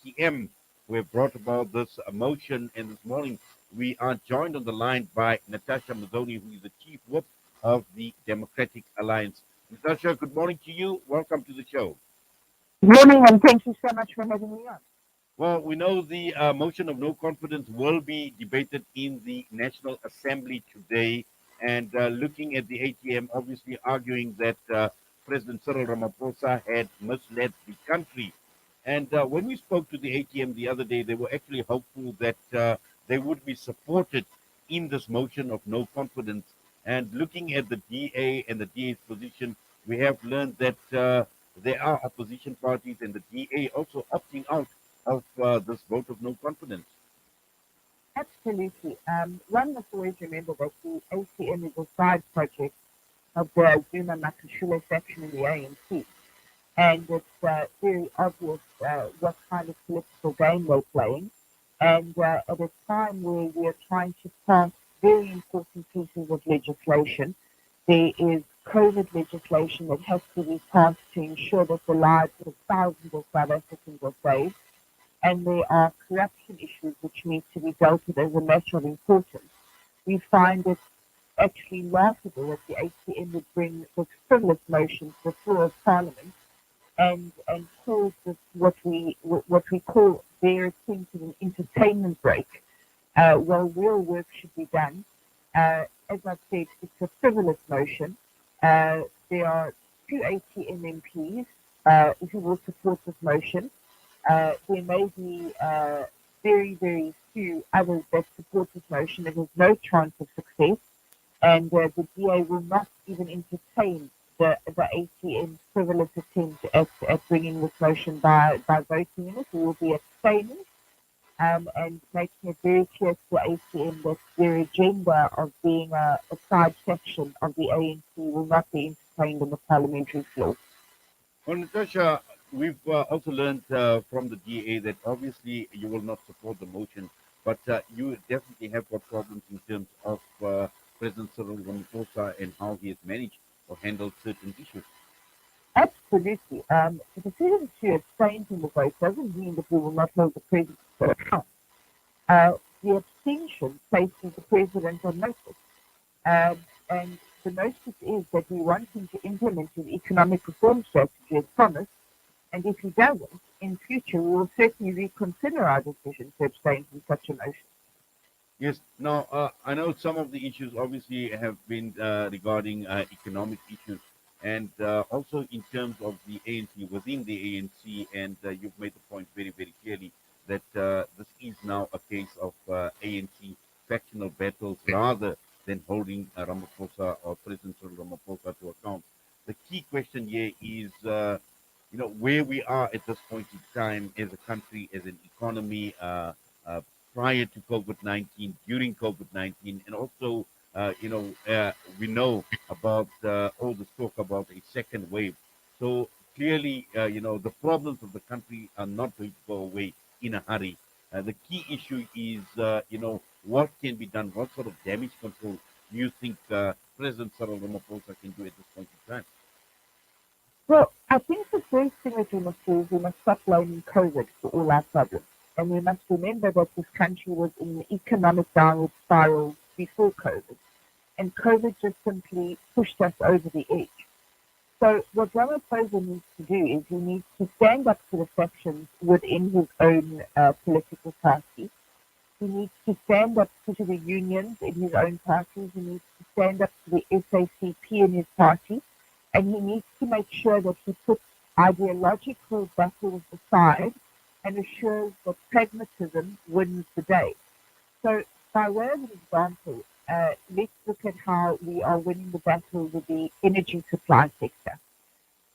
ATM, who have brought about this motion. And this morning, we are joined on the line by Natasha Mazzone, who is the Chief Whip of the Democratic Alliance. Natasha, good morning to you. Welcome to the show. Good morning, and thank you so much for having me on. Well, we know the motion of no confidence will be debated in the National Assembly today. And looking at the ATM, obviously arguing that President Cyril Ramaphosa had misled the country. And when we spoke to the ATM the other day, they were actually hopeful that they would be supported in this motion of no confidence. And looking at the DA and the DA's position, we have learned that there are opposition parties and the DA also opting out of this vote of no confidence. Absolutely. One must always remember that the ACM is a side project of the Zuma Makashule section in the ANC. And it's very obvious what kind of political game they're playing. And at a time where we're trying to pass very important pieces of legislation, there is COVID legislation that has to be passed to ensure that the lives of thousands of South Africans are saved. And there are corruption issues which need to be dealt with as a matter of importance. We find it actually laughable that the ATM would bring this frivolous motion to the floor of Parliament and cause this what we call their attempt at an entertainment break, while real work should be done. As I've said, it's a frivolous motion. There are two ATM MPs who will support this motion. There may be very, very few others that support this motion. It has no chance of success, and the DA will not even entertain the ATM's frivolous attempt at bringing this motion by voting in it. We will be abstaining and making it very clear to the ATM that their agenda of being a side section of the ANC will not be entertained on the parliamentary floor. Well, Natasha, we've also learned from the DA that obviously you will not support the motion, but you definitely have got problems in terms of President Cyril Ramaphosa and how he has managed or handled certain issues. Absolutely. The decision to abstain from the vote doesn't mean that we will not hold the president to account. The abstention places the president on notice. And the notice is that we want him to implement his economic reform strategy as promised. And if he doesn't, in future, we will certainly reconsider our decision to abstain from such a motion. Yes. Now, I know some of the issues obviously have been regarding economic issues and also in terms of the ANC, within the ANC, and you've made the point very, very clearly that this is now a case of ANC factional battles rather than holding Ramaphosa or President Cyril Ramaphosa to account. The key question here is, where we are at this point in time as a country, as an economy, prior to COVID-19, during COVID-19, and also, we know about all this talk about a second wave. So clearly, the problems of the country are not going to go away in a hurry. The key issue is, what can be done? What sort of damage control do you think President Cyril Ramaphosa can do at this point in time? Well, I think the first thing that we must do is we must stop blaming COVID for all our problems. And we must remember that this country was in an economic downward spiral before COVID. And COVID just simply pushed us over the edge. So what Ramaphosa needs to do is he needs to stand up to the factions within his own political party. He needs to stand up to the unions in his own party. He needs to stand up to the SACP in his party. And he needs to make sure that he puts ideological battles aside and assures that pragmatism wins the day. So, by way of an example, let's look at how we are winning the battle with the energy supply sector.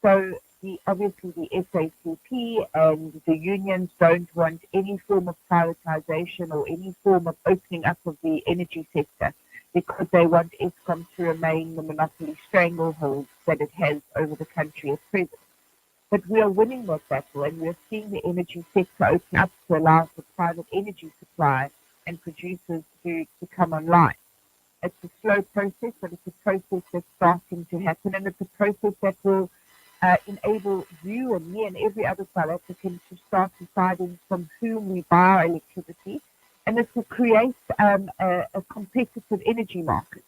So, obviously, the SACP and the unions don't want any form of privatization or any form of opening up of the energy sector because they want Eskom to remain the monopoly stranglehold that it has over the country at present. But we are winning that battle, and we are seeing the energy sector open up to allow for private energy supply and producers to come online. It's a slow process, but it's a process that's starting to happen, and it's a process that will enable you and me and every other South African to start deciding from whom we buy our electricity, and it will create a competitive energy market.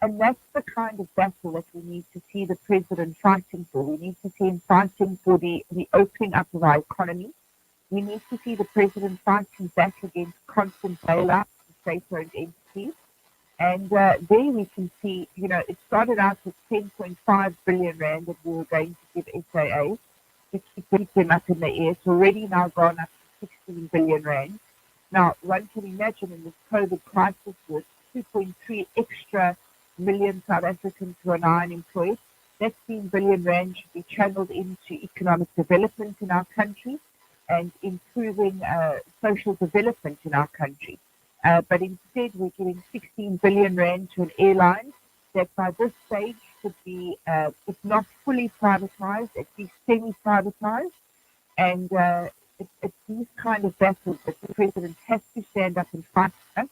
And that's the kind of battle that we need to see the president fighting for. We need to see him fighting for the opening up of our economy. We need to see the president fighting back against constant bailouts of state-owned entities. And there we can see, it started out with 10.5 billion rand that we were going to give SAA to keep them up in the air. It's already now gone up to 16 billion rand. Now, one can imagine in this COVID crisis with 2.3 extra million South Africans who are now unemployed, that 16 billion rand should be channeled into economic development in our country and improving social development in our country. But instead, we're giving 16 billion rand to an airline that by this stage should be, if not fully privatized, at least semi-privatized. And it's these kind of battles that the president has to stand up and fight us.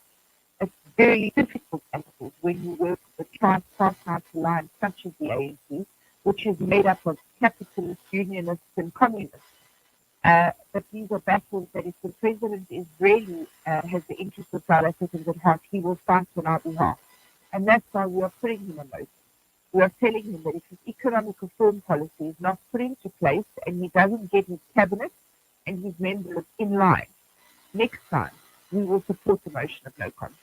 It's very difficult battles when you work with a tripartite alliance such as the ANC, which is made up of capitalists, unionists, and communists. But these are battles that if the president is really has the interests of South Africans at heart, he will fight on our behalf. And that's why we are putting him on notice. We are telling him that if his economic reform policy is not put into place and he doesn't get his cabinet and his members in line, next time we will support the motion of no confidence.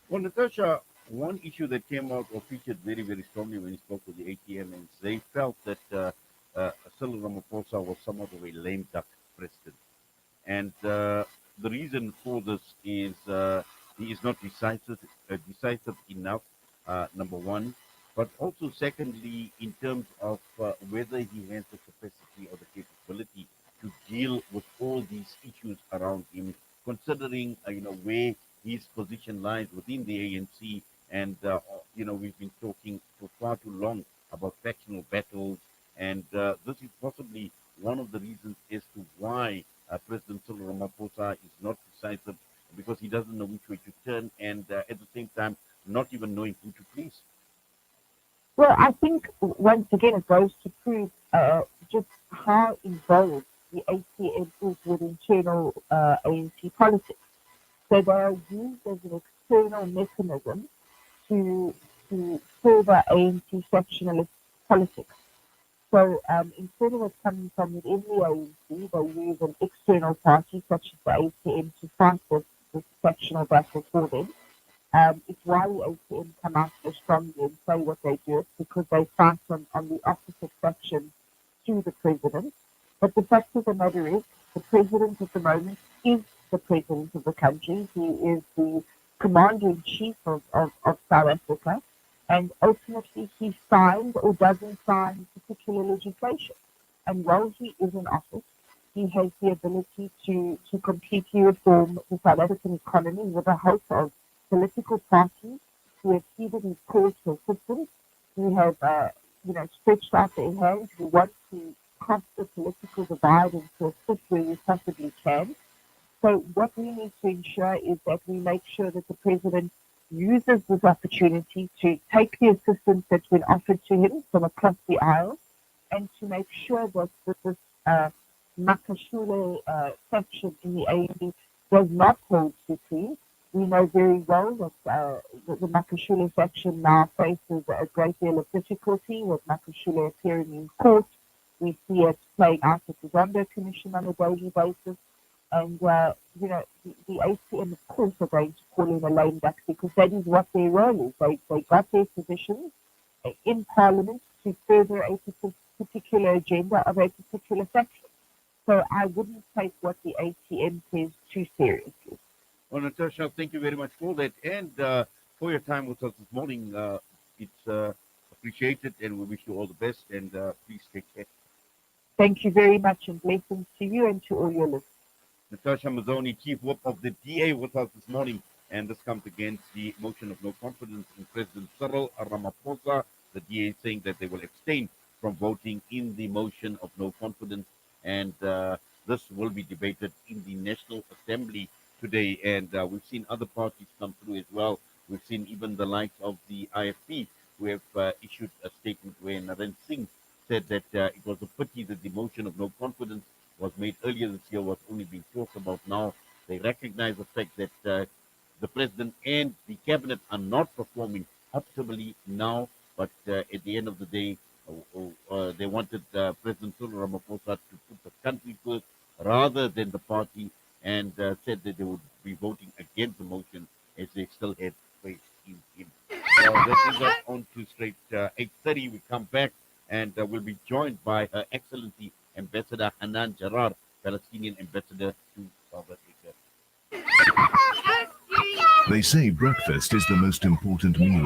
Well, Natasha, one issue that came out or featured very, very strongly when he spoke with the ATM is they felt that President Ramaphosa was somewhat of a lame duck president. And the reason for this is he is not decisive enough, number one. But also, secondly, in terms of whether he has the capacity or the capability to deal with all these issues around him, considering where his position lies within the ANC, and we've been talking for far too long about factional battles, and this is possibly one of the reasons as to why President Cyril Ramaphosa is not decisive, because he doesn't know which way to turn, and at the same time, not even knowing who to please. Well, I think once again it goes to prove just how involved the ATM is with internal ANC politics. So they are used as an external mechanism to further ANC sectionalist politics. So instead of it coming from within the ANC, they use an external party such as the ATM to fight this sectional battle for them. It's why the ATM come out so strongly and say what they do, because they fight on the opposite faction to the president. But the fact of the matter is, the president at the moment is the president of the country. He is the commander-in-chief of South Africa. And ultimately, he signs or doesn't sign particular legislation. And while he is in office, he has the ability to completely reform the South African economy with the help of political parties who have heeded his calls for assistance, who have, stretched out their hands, who want to cross the political divide and to assist where we possibly can. So what we need to ensure is that we make sure that the president uses this opportunity to take the assistance that's been offered to him from across the aisle and to make sure that this Makashule faction in the ANC does not hold supreme. We know very well that the Makashule faction now faces a great deal of difficulty with Makashule appearing in court. We see it playing out at the Zondo Commission on a daily basis. And, the ATM, of course, are going to call him a lame duck because that is what their role is. They got their positions in Parliament to further a particular agenda of a particular faction. So I wouldn't take what the ATM says too seriously. Well, Natasha, thank you very much for that and for your time with us this morning. It's appreciated, and we wish you all the best. And please take care. Thank you very much, and blessings to you and to all your listeners. Natasha Mazzone, Chief Whip of the DA, with us this morning. And this comes against the motion of no confidence in President Cyril Ramaphosa. The DA saying that they will abstain from voting in the motion of no confidence. And this will be debated in the National Assembly today. And we've seen other parties come through as well. We've seen even the likes of the IFP, who have issued a statement where Narendra Singh said that it was a pity that the motion of no confidence was made earlier this year was only being talked about now. They recognize the fact that the president and the cabinet are not performing optimally now, but at the end of the day, they wanted President Ramaphosa to put the country first rather than the party, and said that they would be voting against the motion as they still had faith in him. So that brings us on to straight 8:30. We come back and we'll be joined by Her Excellency Ambassador Hanan Jarrar, Palestinian ambassador to South Africa. They say breakfast is the most important meal